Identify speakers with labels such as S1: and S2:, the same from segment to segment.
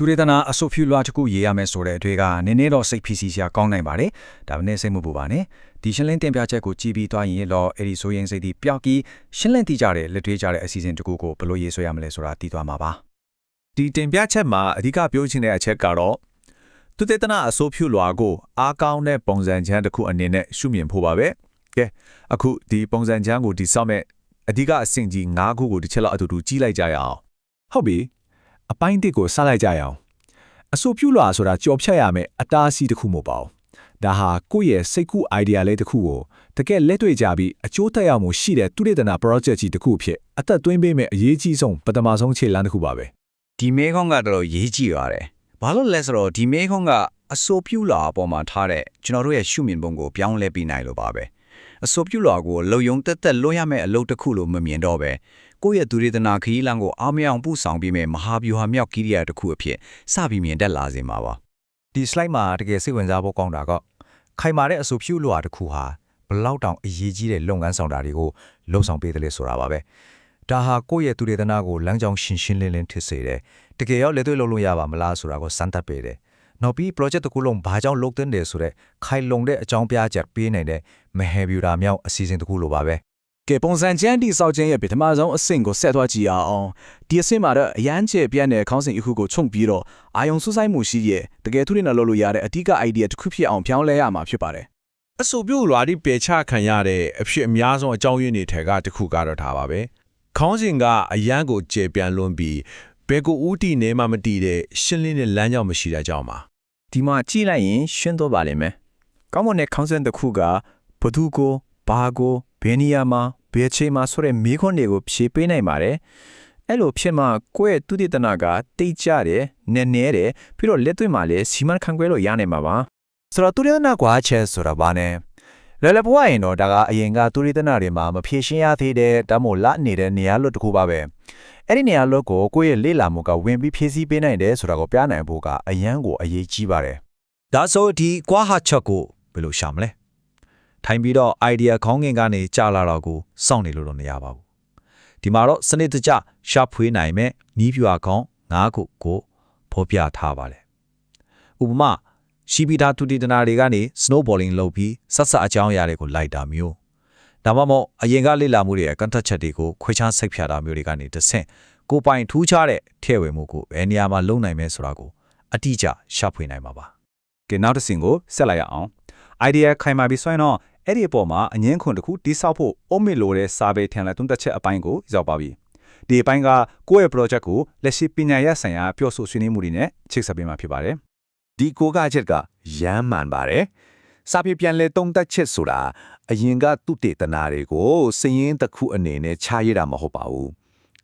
S1: တူရတနာအဆုဖြူလွှာတစ်ခုရေးရမယ်ဆိုတဲ့အတွက်ကနည်းနည်းတော့စိတ်ဖိစီးစရာကောင်းနိုင်ပါတယ်ဒါပေမဲ့စိတ်မပူပါနဲ့ဒီရှင်းလင်းတင်ပြချက်ကိုကြည့်ပြီးသွားရင်တော့အဲ့ဒီဆိုရင်စိတ်ဒီပျောက်ပြီးရှင်းလင်းသိကြတဲ့လက်တွေ့ကြတဲ့အစီအစဉ်တစ်ခုကိုဘယ်လိုရေးဆွဲရမလဲဆိုတာသိသွားမှာပါ
S2: ဒီတင်ပြချက်မှာအဓိကပြောချင်တဲ့အချက်ကတော့တူရတနာအဆုဖြူလွှာကိုအားကောင်းတဲ့ပုံစံချမ်းတစ်ခုအနေနဲ့ရှုမြင်ဖို့ပါပဲကဲအခုဒီပုံစံချမ်းကိုဒီဆောက်မဲ့အဓိကအဆင့်ကြီး၅ခုကိုတစ်ချက်လောက်အတူတူကြည့်လိုက်ကြရအောင်ဟုတ်ပြီအပိုင်းတစ်ကိုစလိုက်ကြရအောင်အဆိုပြုလွှာဆိုတာကြော်ဖြတ်ရမယ်အတားအဆီးတစ်ခုမဟုတ်ပါဘူးဒါဟာကိုယ့်ရဲ့စိတ်ကူး idea လေးတစ်ခုကိုတကယ်လက်တွေ့ကြပြီးအကျိုးသက်ရောက်မှုရှိတဲ့တူရတနာ project ကြီးတစ်ခုအဖြစ်အသက်သွင်းပေးမဲ့အရေးကြီးဆုံးပထမဆုံးခြေလှမ်းတစ်ခုပါပဲဒ
S3: ီမဲခေါင်းကတော့ရေးကြည့်ရတယ်ဘာလို့လဲဆိုတော့ဒီမဲခေါင်းကအဆိုပြုလွှာအပေါ်မှာထားတဲ့ကျွန်တော်တို့ရဲ့ရှုမြင်ပုံကိုပြောင်းလဲပြီးနိုင်လို့ပါပဲအဆိုပြုလွှာကိုလုံယုံတက်တက်လွှတ်ရမယ့်အလုပ်တစ်ခုလို့မမြင်တော့ပဲကိုယ့်ရဲ့သူရတနာခရီးလမ်းကိုအားမရအောင်ပူဆောင်ပြီးမဲ့မဟာဗျူဟာမြောက်ကိရိယာတစ်ခုအဖြစ်စပြီးမြင်တက်လာစေမှာပါ
S2: ဒီ slide မှာတကယ်စိတ်ဝင်စားဖို့ကောင်းတာကခိုင်မာတဲ့အဆိုပြုလွှာတစ်ခုဟာဘလောက်တောင်အရေးကြီးတဲ့လုပ်ငန်းဆောင်တာတွေကိုလုံဆောင်ပေးတယ်လေဆိုတာပါပဲဒါဟာကိုယ့်ရဲ့သူရတနာကိုလမ်းကြောင်းရှင်းရှင်းလင်းလင်းဖြစ်စေတယ်တကယ်ရောလက်တွေ့လုပ်လို့ရပါမလားဆိုတာကိုစမ်းသပ်ပေးတယ်နောက်ပြီး project တစ်ခုလုံးဘာကြောင့်လုပ်တဲ့တယ်ဆိုတော့ခိုင်လုံတဲ့အကြောင်းပြချက်ပေးနိုင်တဲ့မဟေဗျူရာမြောက်အစီအစဉ်တစ်ခုလိုပါပဲ
S4: ကဲပုံစံချမ်းတိစောက်ခြင်းရဲ့ပထမဆုံးအဆင့်ကိုဆက်သွားကြည့်အောင်ဒီအဆင့်မှာတော့အရန်ချေပြန့်တဲ့ခေါင်းစဉ်တစ်ခုကိုခြုံပြီးတော့အာယုံစူးစိုက်မှုရှိရဲ့တကယ်သူရနာလုပ်လို့ရတဲ့အဓိက idea တစ်ခုဖြစ်အောင်ပြောင်းလဲရမှာဖြစ်ပါတယ်
S5: အဆိုပြုလွှာဒီပေချခံရတဲ့အဖြစ်အများဆုံးအကြောင်းရင်းတွေထဲကတစ်ခုကတော့ဒါပါပဲခေါင်းစဉ်ကအရန်ကိုကျေပြန့်လွန်းပြီးဘယ်ကိုဦးတည်နေမှမတည်တဲ့ရှင်းလင်းတဲ့လမ်းကြောင်းမရှိတဲ့အကြောင်းပါဒ
S6: ီမှာကြည့်လိုက်ရင်ရှင်းတော့ပါလိမ့်မယ်ကောင်းမွန်တဲ့ခေါင်းစဉ်တစ်ခုကဘသူကိုဘာကိုဘယ်နေရာမှာဘယ်ချိန်မှာဆိုတဲ့မိခွန်းတွေကိုဖြေပေးနိုင်ပါတယ်အဲ့လိုဖြစ်မှကိုယ့်ရဲ့သူတည်တနာကတိတ်ကြတယ်နည်းနည်းတယ်ပြီးတော့လက်တွေ့မှာလည်းစီမံခန့်ခွဲလို့ရနိုင်မှာပါဆိုတော့သူတည်တနာကွာချက်ဆိုတာဘာလဲလဲလဲပွားရင်တော့ဒါကအရင်ကသူတည်တနာတွေမှာမဖြေရှင်းရသေးတဲ့တမို့လနေတဲ့နေရာလို့တခုပါပဲအဲ့ဒီနေရာလို့ကိုယ့်ရဲ့လေ့လာမှုကဝင်ပြီးဖြည့်ဆည်းပေးနိုင်တယ်ဆိုတာကိုပြနိုင်ဖို့ကအရန်ကိုအရေးကြီးပါတယ်ဒ
S2: ါဆိုဒီကွာဟာချက်ကိုဘယ်လိုရှာမလဲထိုင်ပြီးတော့ idea ခေါင်းငင်ကနေကြာလာတော့ကိုစောင့်နေလို့တော့မရပါဘူးဒီမှာတော့စနစ်တကျရှာဖွေနိုင်မဲ့နီးပြွာခေါင်း၅ခုကိုဖော်ပြထားပါလေဥပမာရှိပြီးသားသူတည်တနာတွေကနေ snowballing လုပ်ပြီးဆက်ဆက်အကြောင်းအရာတွေကိုလိုက်တာမျိုးဒါမှမဟုတ်အရင်ကလေ့လာမှုတွေရဲ့ content ချက်တွေကိုခွဲခြားစိတ်ဖြာတာမျိုးတွေကနေတစ်ဆင့်ကိုပိုင်ထူးခြားတဲ့ထည့်ဝင်မှုကိုဘယ်နေရာမှာလုပ်နိုင်မဲဆိုတာကိုအတိအကျရှာဖွေနိုင်မှာပါ
S1: ကဲနောက်တစ်ဆင့်ကိုဆက်လိုက်ရအောင် idea ခိုင်မာပြီးဆိုရင်တော့အဲ့ဒီအပေါ်မှာအငင်းခွန်တစ်ခုတိဆောက်ဖို့အုံးမစ်လိုတဲ့စာပေထန်လက်သုံးသက်ချက်အပိုင်းကိုရောက်ပါပြီဒီအပိုင်းကကိုယ့်ရဲ့ project ကိုလက်ရှိပညာရပ်ဆိုင်ရာပြောဆိုဆွေးနွေးမှုတွေနဲ့ချိတ်ဆက်ပေးမှာဖြစ်ပါတယ်ဒ
S2: ီကိုကချက်ကရမ်းမှန်ပါတယ်စာပေပြန်လဲသုံးသက်ချက်ဆိုတာအရင်ကသူတေသနာတွေကိုစည်ရင်းတစ်ခုအနေနဲ့ခြားရတာမဟုတ်ပါဘူး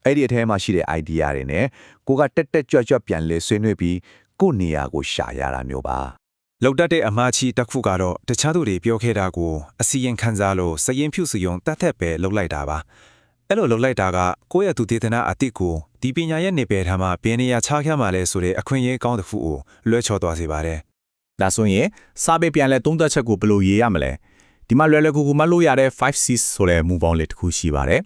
S2: အဲ့ဒီအထဲမှာရှိတဲ့ idea တွေနဲ့ကိုကတက်တက်ကြွကြွပြန်လဲဆွေးနွေးပြီးကိုနေရာကိုရှာရတာမျိုးပါလ
S1: ောက်တတ်တဲ့အမှားချီတစ်ခုကတော့တခြားသူတွေပြောခဲ့တာကိုအစီရင်ခံစားလို့စရင်ဖြူစီယုံတတ်သက်ပဲလှုပ်လိုက်တာပါအဲ့လိုလှုပ်လိုက်တာကကိုယ့်ရဲ့သူတေသနာအတိတ်ကိုဒီပညာရဲ့နေပယ်ထားမှာဘယ်နေရာခြားခမ်းမှာလဲဆိုတဲ့အခွင့်အရေးကောင်းတစ်ခုကိုလွှဲချော်သွားစေပါတယ်ဒ
S4: ါဆိုရင်စာပေပြန်လဲသုံးသက်ချက်ကိုဘယ်လိုရေးရမလဲဒီမှာလွယ်လွယ်ကူကူမှတ်လို့ရတဲ့ 5C's ဆိုတဲ့မူပေါင်းလေးတစ်ခုရှိပါတယ်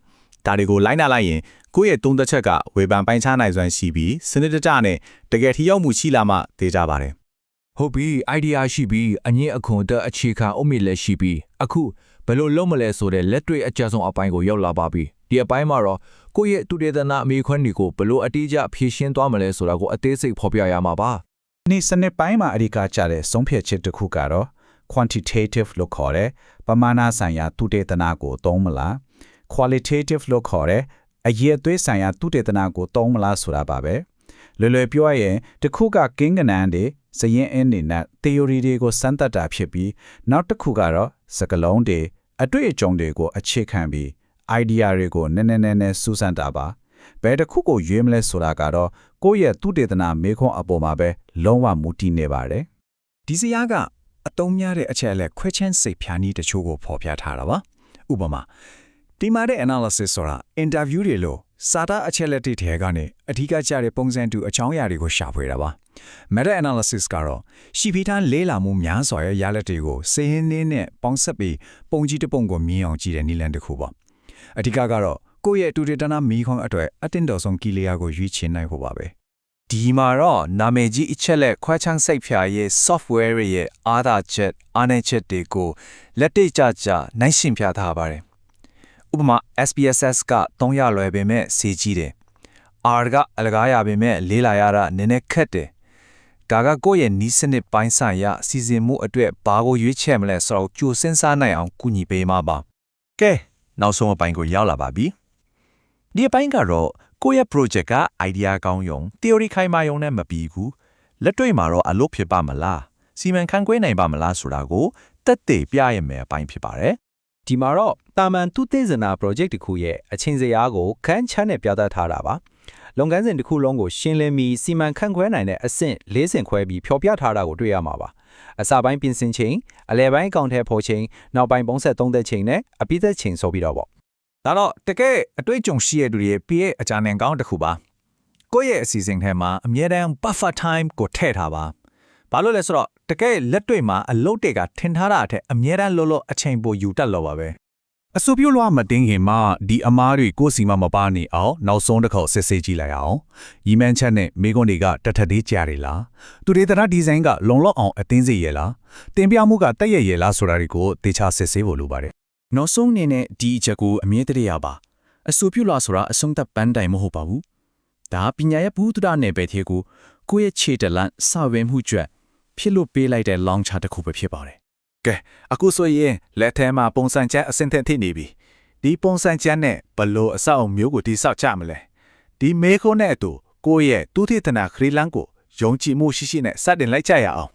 S4: ဒါတွေကိုလိုက်နာလိုက်ရင်ကိုယ့်ရဲ့သုံးသက်ချက်ကဝေဖန်ပိုင်းခြားနိုင်စွမ်းရှိပြီးစနစ်တကျနဲ့တကယ်ထိရောက်မှုရှိလာမှသိကြပါတယ်
S6: ဟုတ်ပြီ idea ရှိပြီးအငင်းအခွန်တက်အခြေခံအုံးမြစ်လည်းရှိပြီးအခုဘယ်လိုလုပ်မလဲဆိုတဲ့လက်တွေ့အကြဆုံးအပိုင်းကိုရောက်လာပါပြီဒီအပိုင်းမှာတော့ကိုယ့်ရဲ့သူတေသနာအမိခွန်းတွေကိုဘယ်လိုအတိအကျဖြည့်ရှင်းသွားမလဲဆိုတာကိုအသေးစိတ်ဖော်ပြရမှာပါ
S4: ဒီစနစ်ပိုင်းမှာအဓိကကျတဲ့ဆုံးဖြတ်ချက်တစ်ခုကတော့ quantitative လို့ခေါ်တဲ့ပမာဏဆိုင်ရာသူတေသနာကိုသုံးမလား qualitative လို့ခေါ်တဲ့အရေးအသွေးဆိုင်ရာသူတေသနာကိုသုံးမလားဆိုတာပါပဲလွယ်လွယ်ပြောရရင်တစ်ခုကကင်းကနန်းတွေစရင်အင်းတွေနဲ့ theory တွေကိုစမ်းသပ်တာဖြစ်ပြီးနောက်တစ်ခုကတော့စကလုံးတွေအတွေ့အကြုံတွေကိုအခြေခံပြီး idea တွေကိုနည်းနည်းစူးစမ်းတာပါဘယ်တစ်ခုကိုရွေးမလဲဆိုတာကတော့ကိုယ့်ရဲ့သူတေသနာမေခွန်းအပေါ်မှာပဲလုံးဝမူတည်နေပါတယ်ဒ
S1: ီစရာကအတုံးများတဲ့အချက်အလက်ခွဲချမ်းစိတ်ဖြာနည်းတချို့ကိုဖော်ပြထားတာပါဥပမာဒီမှာတဲ့ analysis ဆိုတာ interview တွေလို့စာသားအချက်လက်တွေထဲကနေအဓိကကျတဲ့ပုံစံတူအကြောင်းအရာတွေကိုရှာဖွေတာပါ meta analysis ကတော့ရှိပြီးသားလေးလာမှုများစွာရဲ့ရလဒ်တွေကိုစိတ်ရင်းနဲ့ပေါင်းစပ်ပြီးပုံကြီးတစ်ပုံကိုမြင်အောင်ကြည့်တဲ့နည်းလမ်းတစ်ခုပါအဓိကကတော့ကိုယ့်ရဲ့တူတေတနာမီခွန်အတွက်အတင်းတော်ဆုံးကီလီယာကိုရွေးချယ်နိုင်ဖို့ပါပဲ
S4: ဒီမှာတော့နာမည်ကြီးအချက်လက်ခွဲခြမ်းစိတ်ဖြာရဲ့ software ရဲ့အားသာချက်အားနည်းချက်တွေကိုလက်တွေ့ကြနိုင်ရှင်းပြထားပါတယ်ဥပမာ SPSS က300လွယ်ပေမဲ့စေကြီးတယ် R ကအလကားရပေမဲ့လေးလာရတာနည်းနည်းခက်တယ်ဒါကကိုယ့်ရဲ့နီးစနစ်ပိုင်းဆိုင်ရာစီစဉ်မှုအတွက်ဘာကိုရွေးချယ်မလဲဆိုတော့ကြိုစဉ်းစားနိုင်အောင်ကူညီပေးမှာပါကဲနောက်ဆုံးအပိုင်းကိုရောက်လာပါပြီဒီအပိုင်းကတော့ကိုယ့်ရဲ့ project က idea ကောင်းယုံ theory ခိုင်မာယုံနဲ့မပြီးဘူးလက်တွေ့မှာတော့အလုပ်ဖြစ်ပါမလားစီမံခန့်ခွဲနိုင်ပါမလားဆိုတာကိုတက်သေးပြရမယ်အပိုင်းဖြစ်ပါတယ်
S6: ဒီမှာတော့တာမန်သူသိစနာ project တစ်ခုရဲ့အချိန်စရာကိုခန်းချမ်းနဲ့ပြသထားတာပါလုပ်ငန်းစဉ်တစ်ခုလုံးကိုရှင်းလင်းပြီးစီမံခန့်ခွဲနိုင်တဲ့အဆင့်၄ဆင့်ခွဲပြီးဖြောပြထားတာကိုတွေ့ရမှာပါအစပိုင်းပြင်ဆင်ချိန်အလယ်ပိုင်းအကောင့်ထဲပေါ်ချိန်နောက်ပိုင်းပုံဆက်သုံးသက်ချိန်နဲ့အပြီးသက်ချိန်ဆိုပြီးတော့ပေါ့
S1: ဒါတော့တကယ်အတွေ့အကြုံရှိရတဲ့သူတွေပြည့်အကြံဉာဏ်ကောင်းတစ်ခုပါကိုယ့်ရဲ့အစီအစဉ်ထဲမှာအမြဲတမ်း buffer time ကိုထည့်ထားပါဘာလို့လဲဆိုတော့တကယ်လက်တွေ့မှာအလုပ်တွေကထင်ထားတာအထက်အမြဲတမ်းလောအချိန်ပိုယူတတ်လို့ပါပဲအဆိုပြုလွှာမတင်ခင်မှာဒီအမားတွေကိုယ်စီမမပါနေအောင်နောက်ဆုံးတစ်ခေါက်စစ်ဆေးကြည့်လိုက်အောင်ရီမန်းချက်နဲ့မိကွန်းတွေကတထက်သေးကြရလားသူတွေတရဒီဇိုင်းကလုံလောက်အောင်အသင်းစေရလားတင်ပြမှုကတက်ရရလားဆိုတာတွေကိုသေချာစစ်ဆေးဖို့လိုပါတယ်နောက်ဆုံးအနေနဲ့ဒီအချက်ကိုအမြဲတရရပါအဆိုပြုလွှာဆိုတာအဆုံးသတ်ပန်းတိုင်မဟုတ်ပါဘူးဒါပညာရဲ့ဘူးတရနယ်ပယ်သေးကိုယ့်ရဲ့ခြေတလန့်စဝဲမှုကျွတ်ဖြစ်လို့ပေးလိုက်တဲ့ long chart တစ်ခုပဲဖြစ်ပါတယ်ကဲအခုဆိုရင်လက်ထဲမှာပုံစံချက်အဆင့်ထက်ထိနေပြီဒီပုံစံချက်နဲ့ဘလို့အဆောက်အုံမျိုးကိုတိဆောက်ကြမလဲဒီမေခိုးနဲ့အတူကိုယ့်ရဲ့သူထိတနာခရီးလန်းကိုယုံကြည်မှုရှိရှိနဲ့စတင်လိုက်ကြရအောင်